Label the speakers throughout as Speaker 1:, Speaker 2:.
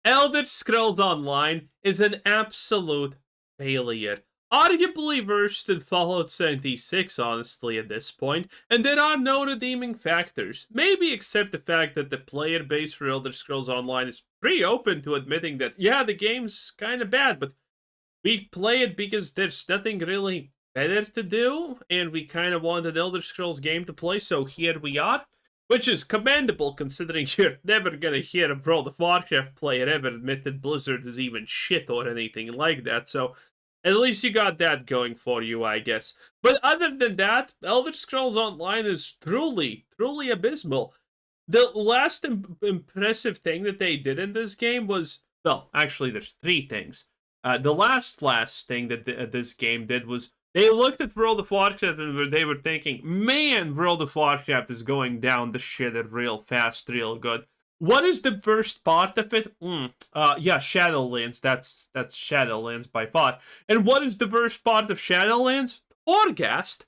Speaker 1: Elder Scrolls Online is an absolute failure. Arguably worse than Fallout 76, honestly, at this point, and there are no redeeming factors. Maybe except the fact that the player base for Elder Scrolls Online is pretty open to admitting that, yeah, the game's kinda bad, but we play it because there's nothing really better to do, and we kind of want an Elder Scrolls game to play, so here we are. Which is commendable considering you're never gonna hear a World of Warcraft player ever admit that Blizzard is even shit or anything like that, so at least you got that going for you, I guess. But other than that, Elder Scrolls Online is truly, truly abysmal. The last impressive thing that they did in this game was, well, actually, there's three things. The last thing that this game did was they looked at World of Warcraft and they were thinking, man, World of Warcraft is going down the shitter real fast, real good. What is the worst part of it? Yeah, Shadowlands. That's Shadowlands by far. And what is the worst part of Shadowlands? Torghast.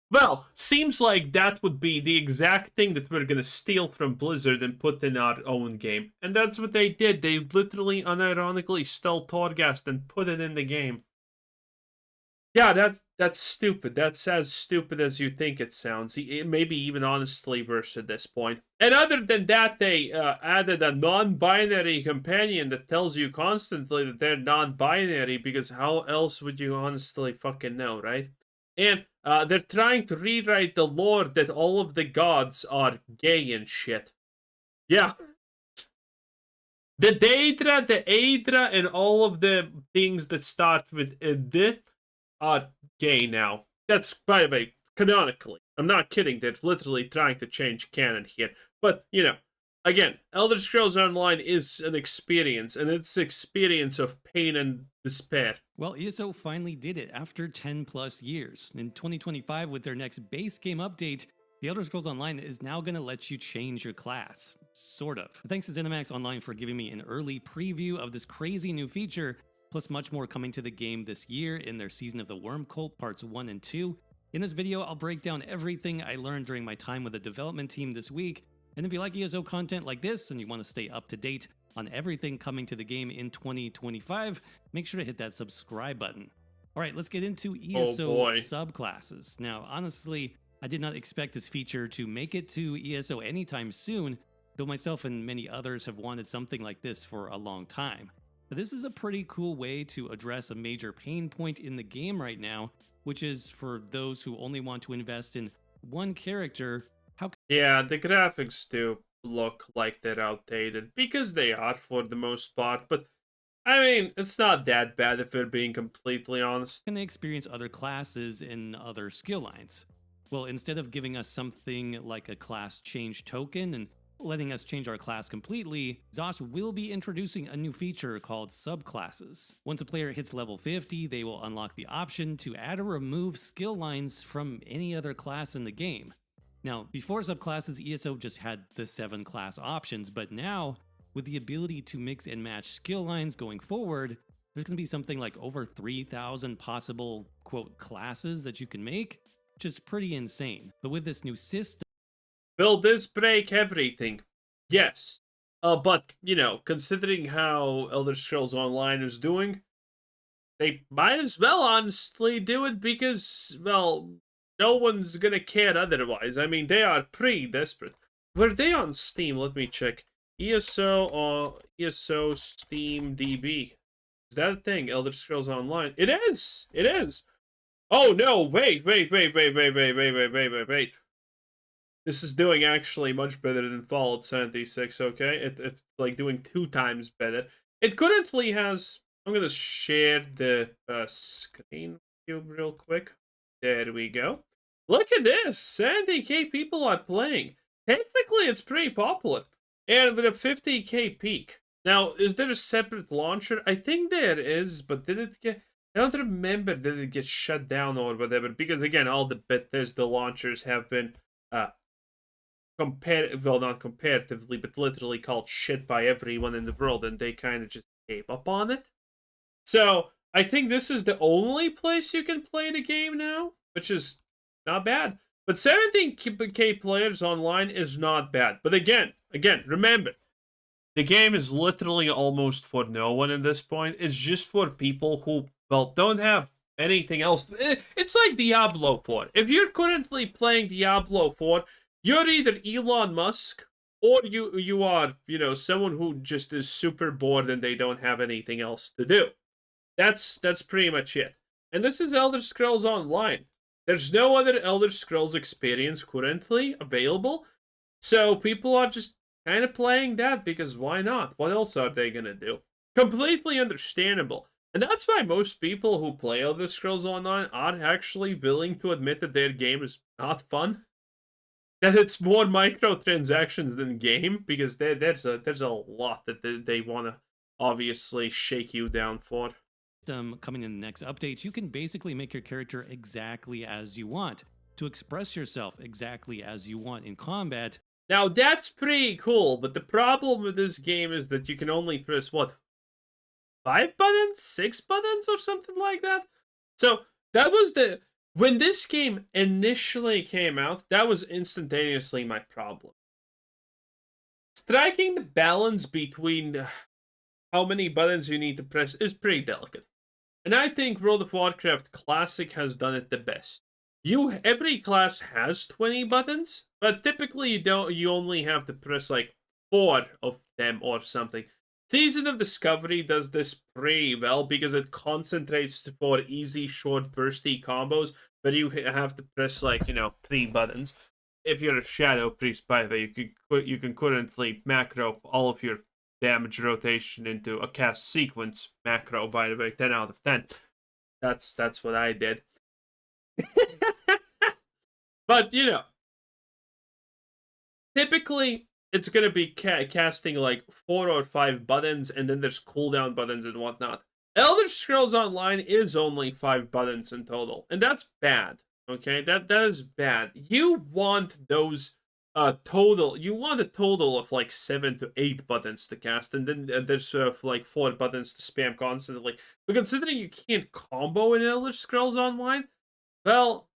Speaker 1: Well, seems like that would be the exact thing that we're gonna steal from Blizzard and put in our own game. And that's what they did. They literally, unironically stole Torghast and put it in the game. Yeah, that's stupid. That's as stupid as you think it sounds. Maybe even honestly worse at this point. And other than that, they added a non-binary companion that tells you constantly that they're non-binary, because how else would you honestly fucking know, right? And they're trying to rewrite the lore that all of the gods are gay and shit. Yeah. The Daedra, the Aedra, and all of the things that start with the are gay now. That's, by the way, canonically. I'm not kidding. They're literally trying to change canon here. But, you know, again, Elder Scrolls Online is an experience, and it's an experience of pain and despair.
Speaker 2: Well, ESO finally did it after 10 plus years. In 2025, with their next base game update, the Elder Scrolls Online is now going to let you change your class. Sort of. Thanks to ZeniMax Online for giving me an early preview of this crazy new feature, plus much more coming to the game this year in their Season of the Worm Cult Parts 1 and 2. In this video, I'll break down everything I learned during my time with the development team this week, and if you like ESO content like this and you want to stay up to date on everything coming to the game in 2025, make sure to hit that subscribe button. Alright, let's get into ESO subclasses. Now, honestly, I did not expect this feature to make it to ESO anytime soon, though myself and many others have wanted something like this for a long time. But this is a pretty cool way to address a major pain point in the game right now, which is for those who only want to invest in one character.
Speaker 1: Yeah, the graphics do look like they're outdated, because they are for the most part, but I mean, it's not that bad if we're being completely honest.
Speaker 2: Can they experience other classes in other skill lines? Well, instead of giving us something like a class change token and letting us change our class completely, ZOS will be introducing a new feature called Subclasses. Once a player hits level 50, they will unlock the option to add or remove skill lines from any other class in the game. Now, before Subclasses, ESO just had the 7 class options, but now, with the ability to mix and match skill lines going forward, there's going to be something like over 3,000 possible, quote, classes that you can make, which is pretty insane. But with this new system,
Speaker 1: will this break everything? Yes. But, you know, considering how Elder Scrolls Online is doing, they might as well honestly do it because, well, no one's gonna care otherwise. I mean, they are pretty desperate. Were they on Steam? Let me check. ESO or ESO Steam DB. Is that a thing? Elder Scrolls Online. It is! It is! Oh no, wait. This is doing actually much better than Fallout 76, okay? It's like doing 2 times better. It currently has... I'm gonna share the screen cube real quick. There we go. Look at this! 70k people are playing. Technically, it's pretty popular. And with a 50k peak. Now, is there a separate launcher? I think there is, but did it get... I don't remember, did it get shut down or whatever? Because, again, all the Bethesda launchers have been... well, not comparatively, but literally called shit by everyone in the world, and they kind of just gave up on it. So, I think this is the only place you can play the game now, which is not bad. But 17k players online is not bad. But again, remember, The game is literally almost for no one at this point. It's just for people who, well, don't have anything else. It's like Diablo 4. If you're currently playing Diablo 4, you're either Elon Musk or you are, someone who just is super bored and they don't have anything else to do. That's pretty much it. And this is Elder Scrolls Online. There's no other Elder Scrolls experience currently available, so people are just kind of playing that because why not? What else are they gonna do? Completely understandable. And that's why most people who play Elder Scrolls Online are actually willing to admit that their game is not fun. That it's more microtransactions than game, because there's a lot that they want to obviously shake you down for.
Speaker 2: Coming in the next updates, you can basically make your character exactly as you want, to express yourself exactly as you want in combat.
Speaker 1: Now that's pretty cool, but the problem with this game is that you can only press what, 5 buttons, 6 buttons, or something like that. So that was when this game initially came out, that was instantaneously my problem. Striking the balance between how many buttons you need to press is pretty delicate. And I think World of Warcraft Classic has done it the best. Every class has 20 buttons, but typically you only have to press like 4 of them or something. Season of Discovery does this pretty well because it concentrates for easy, short, bursty combos, but you have to press like, 3 buttons. If you're a Shadow Priest, by the way, you can currently macro all of your damage rotation into a cast sequence macro, by the way, 10 out of 10. That's what I did. But, typically it's going to be casting like 4 or 5 buttons, and then there's cooldown buttons and whatnot. Elder Scrolls Online is only 5 buttons in total, and that's bad. Okay, that is bad. You want those you want a total of like 7 to 8 buttons to cast, and then there's like 4 buttons to spam constantly. But considering you can't combo in Elder Scrolls Online, well,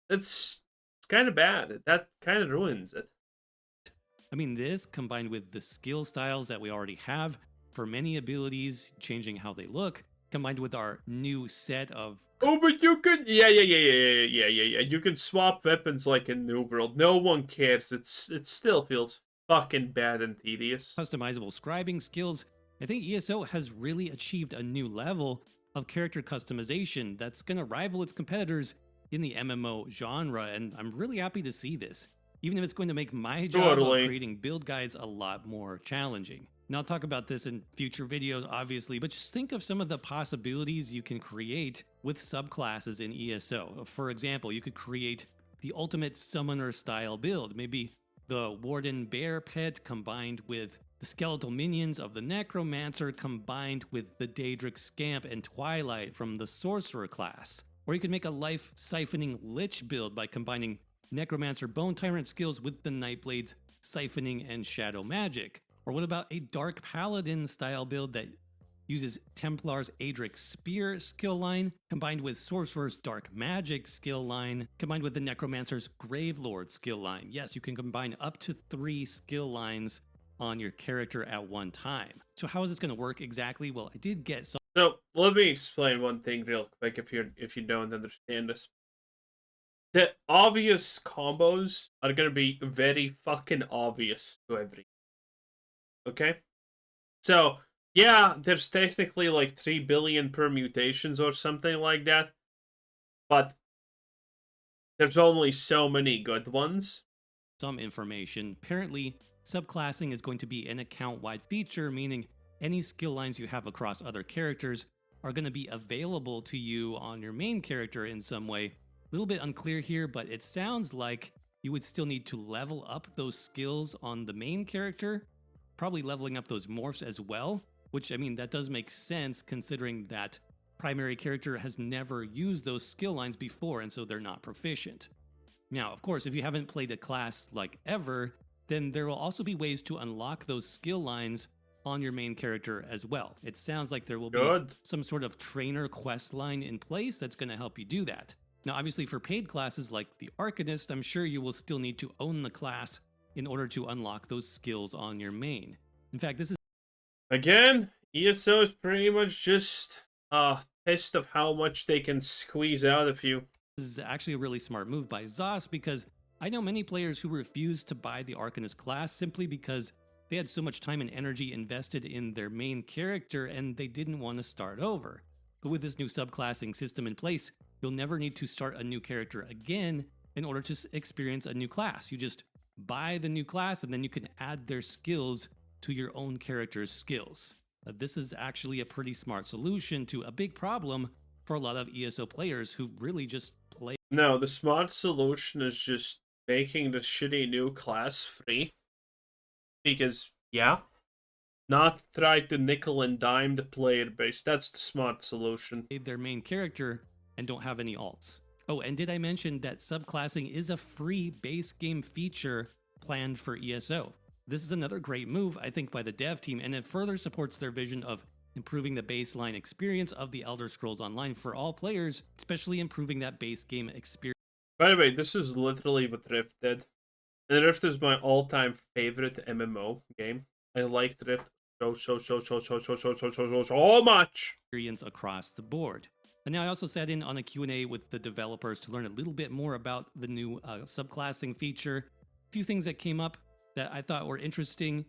Speaker 1: it's kind of bad. That kind of ruins it.
Speaker 2: I mean, this combined with the skill styles that we already have for many abilities, changing how they look, combined with our new set of...
Speaker 1: Oh, but you can... Yeah. You can swap weapons like in New World. No one cares. It still feels fucking bad and tedious.
Speaker 2: Customizable scribing skills. I think ESO has really achieved a new level of character customization that's going to rival its competitors in the MMO genre, and I'm really happy to see this, even if it's going to make my job of creating build guides a lot more challenging. Now, I'll talk about this in future videos, obviously, but just think of some of the possibilities you can create with subclasses in ESO. For example, you could create the ultimate summoner style build, maybe the Warden Bear Pet combined with the skeletal minions of the Necromancer combined with the Daedric Scamp and Twilight from the Sorcerer class. Or you could make a life siphoning Lich build by combining Necromancer Bone Tyrant skills with the Nightblade's siphoning and shadow magic. Or what about a Dark Paladin style build that uses Templar's Adric Spear skill line, combined with Sorcerer's Dark Magic skill line, combined with the Necromancer's Gravelord skill line. Yes, you can combine up to 3 skill lines on your character at one time. So how is this going to work exactly? Well, I did get some...
Speaker 1: So let me explain one thing real quick if you don't understand this. The obvious combos are going to be very fucking obvious to everyone. Okay? So, yeah, there's technically like 3 billion permutations or something like that, but there's only so many good ones.
Speaker 2: Some information. Apparently, subclassing is going to be an account-wide feature, meaning any skill lines you have across other characters are going to be available to you on your main character in some way. A little bit unclear here, but it sounds like you would still need to level up those skills on the main character, probably leveling up those morphs as well, which, I mean, that does make sense considering that primary character has never used those skill lines before, and so they're not proficient. Now, of course, if you haven't played a class like ever, then there will also be ways to unlock those skill lines on your main character as well. It sounds like there will be some sort of trainer quest line in place that's going to help you do that. Now, obviously for paid classes like the Arcanist, I'm sure you will still need to own the class in order to unlock those skills on your main. In fact, this
Speaker 1: Again, ESO is pretty much just a test of how much they can squeeze out of you.
Speaker 2: is actually a really smart move by Zos because I know many players who refused to buy the Arcanist class simply because they had so much time and energy invested in their main character and they didn't want to start over. But with this new subclassing system in place, you'll never need to start a new character again in order to experience a new class. You just buy the new class and then you can add their skills to your own character's skills. This is actually a pretty smart solution to a big problem for a lot of ESO players who really just play.
Speaker 1: No, the smart solution is just making the shitty new class free. Because, yeah, not try to nickel and dime the player base. That's the smart solution.
Speaker 2: Their main character and don't have any alts. Oh, and did I mention that subclassing is a free base game feature planned for ESO? This is another great move, I think, by the dev team, and it further supports their vision of improving the baseline experience of the Elder Scrolls Online for all players, especially improving that base game experience.
Speaker 1: By the way, this is literally what Rift did. And Rift is my all-time favorite MMO game. I liked Rift so much.
Speaker 2: Experience across the board. And now I also sat in on a Q&A with the developers to learn a little bit more about the new subclassing feature. A few things that came up that I thought were interesting.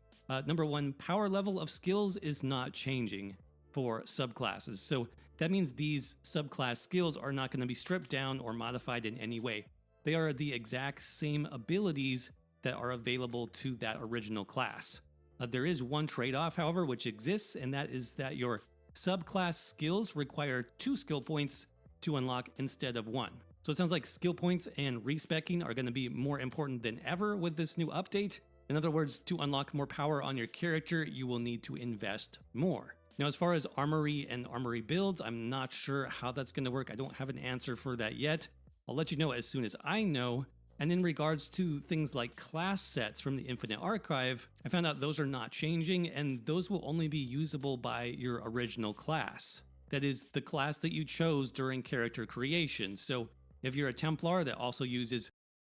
Speaker 2: Number one, power level of skills is not changing for subclasses. So that means these subclass skills are not going to be stripped down or modified in any way. They are the exact same abilities that are available to that original class. There is one trade-off, however, which exists, and that is that your subclass skills require 2 skill points to unlock instead of 1. So it sounds like skill points and respecking are going to be more important than ever with this new update. In other words, to unlock more power on your character, you will need to invest more. Now, as far as armory and armory builds, I'm not sure how that's going to work. I don't have an answer for that yet. I'll let you know as soon as I know. And in regards to things like class sets from the Infinite Archive, I found out those are not changing, and those will only be usable by your original class. That is, the class that you chose during character creation. So if you're a Templar that also uses...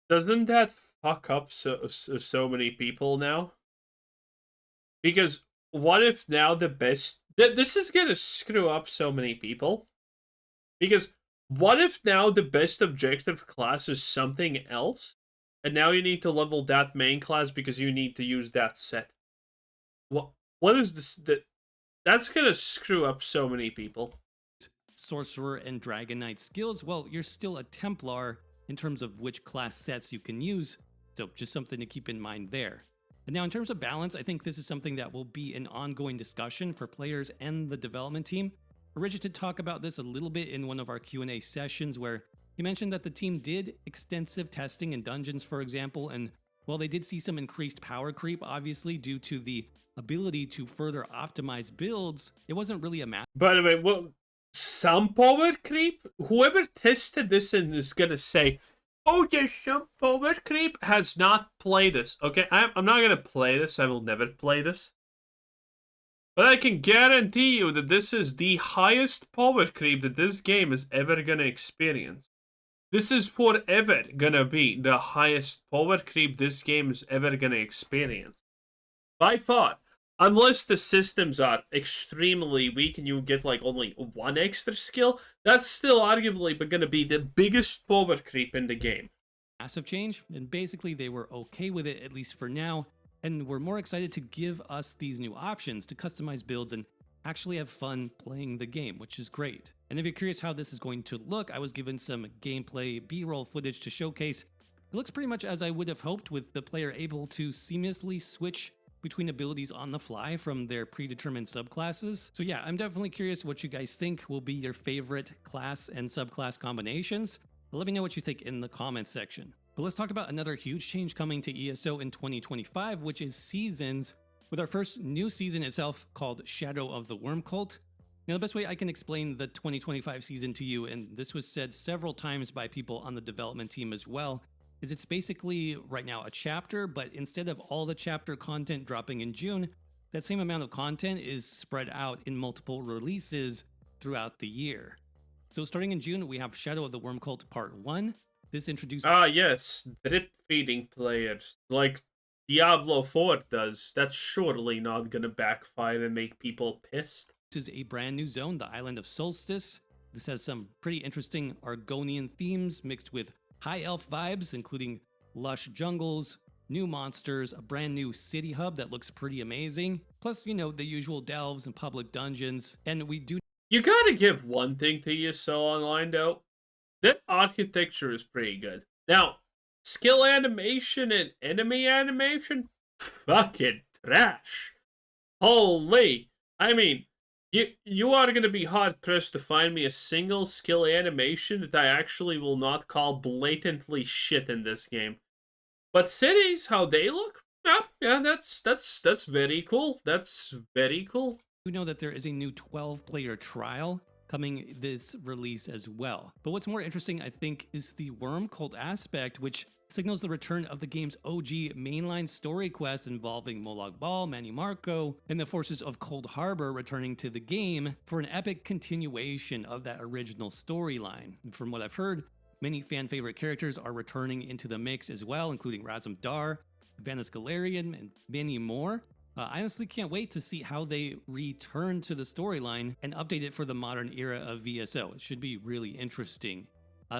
Speaker 1: Doesn't that fuck up so many people now? Because what if now the best... This is gonna screw up so many people. Because what if now the best objective class is something else? And now you need to level that main class because you need to use that set. What is this? That's gonna screw up so many people.
Speaker 2: Sorcerer and Dragon Knight skills, well, you're still a Templar in terms of which class sets you can use, so just something to keep in mind there. And now in terms of balance, I think this is something that will be an ongoing discussion for players and the development team. Richard did talk about this a little bit in one of our Q&A sessions where he mentioned that the team did extensive testing in dungeons, for example, and while they did see some increased power creep, obviously, due to the ability to further optimize builds, it wasn't really a matter.
Speaker 1: By the way, some power creep? Whoever tested this and is gonna say, oh, there's some power creep, has not played this, okay? I'm not gonna play this, I will never play this. But I can guarantee you that this is the highest power creep that this game is ever gonna experience. This is forever gonna be the highest power creep this game is ever gonna experience. By far. Unless the systems are extremely weak and you get like only 1 extra skill, that's still arguably going to be the biggest power creep in the game.
Speaker 2: Massive change, and basically they were okay with it, at least for now, and were more excited to give us these new options to customize builds and actually have fun playing the game, which is great. And if you're curious how this is going to look, I was given some gameplay B-roll footage to showcase. It looks pretty much as I would have hoped, with the player able to seamlessly switch between abilities on the fly from their predetermined subclasses. So yeah, I'm definitely curious what you guys think will be your favorite class and subclass combinations. Let me know what you think in the comments section. But let's talk about another huge change coming to ESO in 2025, which is seasons, with our first new season itself called Shadow of the Worm Cult. Now, the best way I can explain the 2025 season to you, and this was said several times by people on the development team as well, is it's basically right now a chapter, but instead of all the chapter content dropping in June, that same amount of content is spread out in multiple releases throughout the year. So starting in June, we have Shadow of the Worm Cult Part 1. This introduced...
Speaker 1: Ah, yes, drip feeding players. Like, Diablo 4 does, that's surely not gonna backfire and make people pissed.
Speaker 2: This is a brand new zone, the island of Solstice. This has some pretty interesting Argonian themes mixed with high elf vibes, including lush jungles, new monsters, a brand new city hub that looks pretty amazing. Plus, the usual delves and public dungeons. And we do
Speaker 1: You gotta give one thing to ESO Online, though. That architecture is pretty good. Now, skill animation and enemy animation? Fucking trash. Holy. I mean, you are going to be hard pressed to find me a single skill animation that I actually will not call blatantly shit in this game. But cities, how they look, yeah, that's very cool. That's very cool.
Speaker 2: know that there is a new 12-player trial coming this release as well. But what's more interesting, I think, is the worm cult aspect, which signals the return of the game's OG mainline story quest involving Molag Bal, Manny Marco, and the forces of Cold Harbor returning to the game for an epic continuation of that original storyline. And from what I've heard, many fan-favorite characters are returning into the mix as well, including Razum Dar, Vanis Galarian, and many more. I honestly can't wait to see how they return to the storyline and update it for the modern era of VSO. It should be really interesting.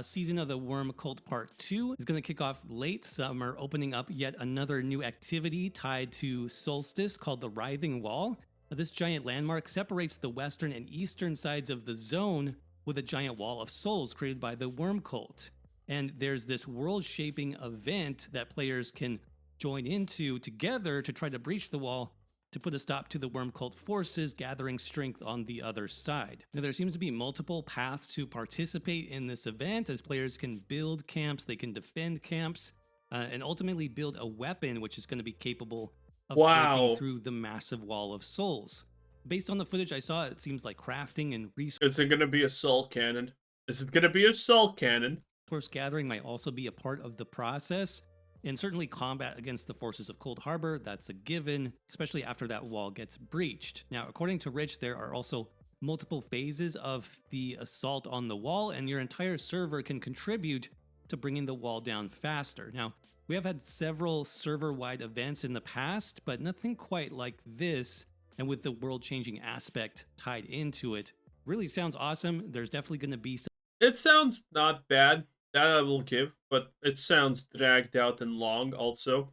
Speaker 2: Season of the Worm Cult Part 2 is going to kick off late summer, opening up yet another new activity tied to Solstice called the Writhing Wall. This giant landmark separates the western and eastern sides of the zone with a giant wall of souls created by the Worm Cult. And there's this world-shaping event that players can join into together to try to breach the wall to put a stop to the Worm Cult forces gathering strength on the other side. Now, there seems to be multiple paths to participate in this event, as players can build camps, they can defend camps, and ultimately build a weapon which is going to be capable of breaking through the massive wall of souls. Based on the footage I saw, it seems like crafting and
Speaker 1: Is it going to be a soul cannon? Is it going to be a soul cannon?
Speaker 2: resource gathering might also be a part of the process. And certainly combat against the forces of Cold Harbor, that's a given, especially after that wall gets breached. Now, according to Rich, there are also multiple phases of the assault on the wall, and your entire server can contribute to bringing the wall down faster. Now, we have had several server-wide events in the past, but nothing quite like this, and with the world-changing aspect tied into it. Really sounds awesome. There's definitely going to be some...
Speaker 1: It sounds not bad. That I will give, but it sounds dragged out and long also,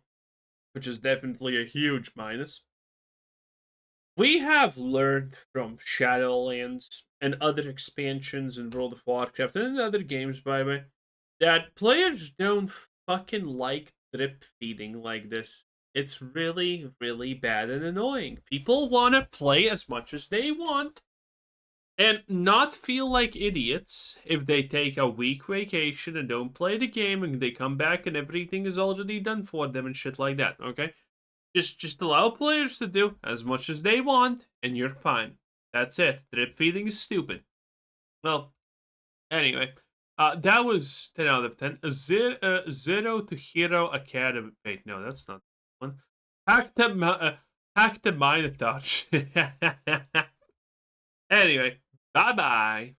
Speaker 1: which is definitely a huge minus. We have learned from Shadowlands and other expansions in World of Warcraft and in other games, by the way, that players don't fucking like drip feeding like this. It's really, really bad and annoying. People want to play as much as they want and not feel like idiots if they take a week vacation and don't play the game and they come back and everything is already done for them and shit like that, okay? Just allow players to do as much as they want and you're fine. That's it. Drip feeding is stupid. Well, anyway, that was 10 out of 10. Zero to Hero Academy. Wait, no, that's not one. Hack the Minotaur. Anyway, bye-bye.